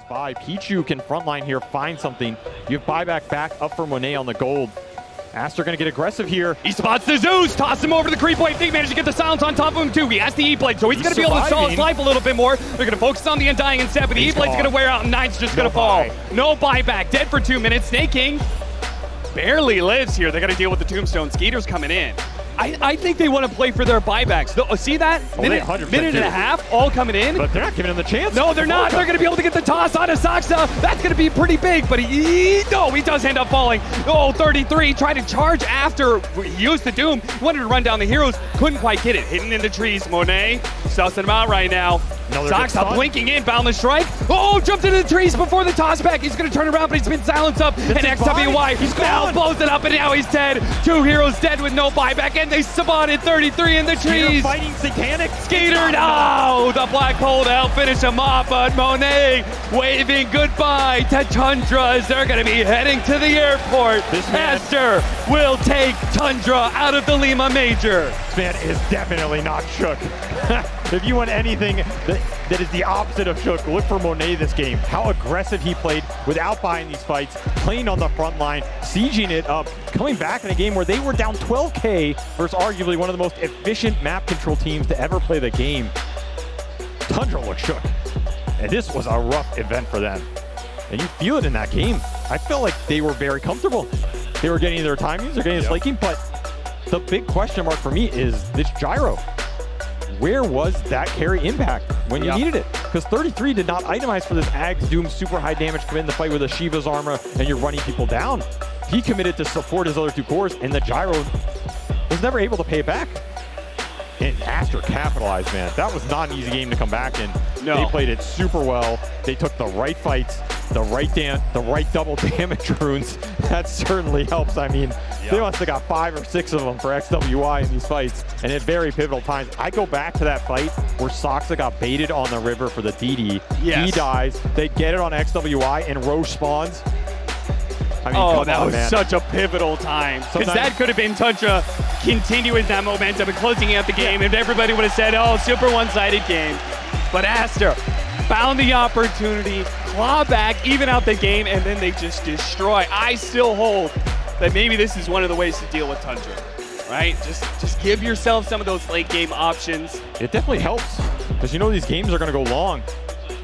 By Pichu can frontline here, find something. You have buyback back up for Monet on the gold. Aster gonna get aggressive here. He spots the Zeus, toss him over to the creep wave. They managed to get the silence on top of him too. He has the E-Blade, so he's gonna be able to stall his life a little bit more. They're gonna focus on the Undying instead, but the E-Blade's gonna wear out and Nine's just gonna fall. No buyback, dead for 2 minutes. Snake King barely lives here. They're gonna deal with the Tombstone. Skeeter's coming in. I think they want to play for their buybacks. See that? Minute and a half, all coming in. But they're not giving him the chance. No, they're not. They're going to be able to get the toss on Asaxa. That's going to be pretty big, but he does end up falling. Oh, 33, tried to charge after he used the Doom. Wanted to run down the heroes, couldn't quite get it. Hidden in the trees, Monet sussing him out right now. Asaxa blinking in, Boundless Strike. Oh, jumped into the trees before the toss back. He's going to turn around, but he's been silenced up. And XWY now blows it up, and now he's dead. 2 heroes dead with no buyback, and they spotted 33 in the trees. Fighting Satanic. Skeeter, no! The black hole to help finish him off, but Monet waving goodbye to Tundra as they're going to be heading to the airport. Aster will take Tundra out of the Lima Major. This man is definitely not shook. If you want anything that is the opposite of shook, look for Monet this game. How aggressive he played without buying these fights, playing on the front line, sieging it up, coming back in a game where they were down 12K versus arguably one of the most efficient map control teams to ever play the game. Tundra looked shook, and this was a rough event for them. And you feel it in that game. I felt like they were very comfortable. They were getting their timings, they're getting their slaking, but the big question mark for me is this gyro. Where was that carry impact when you needed it? Because 33 did not itemize for this Ags Doom super high damage come in the fight with a Shiva's armor and you're running people down. He committed to support his other 2 cores, and the gyro was never able to pay it back. And Aster capitalized, man. That was not an easy game to come back in. No. They played it super well. They took the right fights, the right double damage runes. That certainly helps. I mean, they must have got 5 or 6 of them for XWY in these fights, and at very pivotal times. I go back to that fight where Soxa got baited on the river for the DD. He dies. They get it on XWY, and Roche spawns. I mean, that was such a pivotal time. Because that could have been Tundra continuing that momentum and closing out the game, and everybody would have said, oh, super one-sided game. But Aster found the opportunity, claw back, even out the game, and then they just destroy. I still hold that maybe this is one of the ways to deal with Tundra, right? Just give yourself some of those late game options. It definitely helps, because you know these games are going to go long.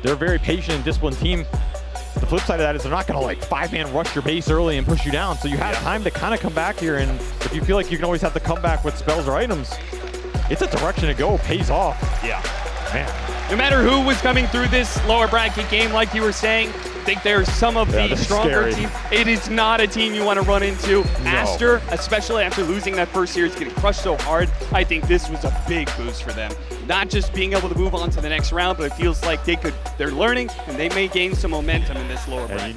They're a very patient and disciplined team. The flip side of that is they're not going to like 5-man rush your base early and push you down. So you have time to kind of come back here. And if you feel like you can always have to come back with spells or items, it's a direction to go. Pays off. Yeah. Man. No matter who was coming through this lower bracket game, like you were saying, I think there's some of the stronger teams. It is not a team you want to run into. No. Aster, especially after losing that first series, getting crushed so hard, I think this was a big boost for them. Not just being able to move on to the next round, but it feels like they're learning and they may gain some momentum in this lower bracket.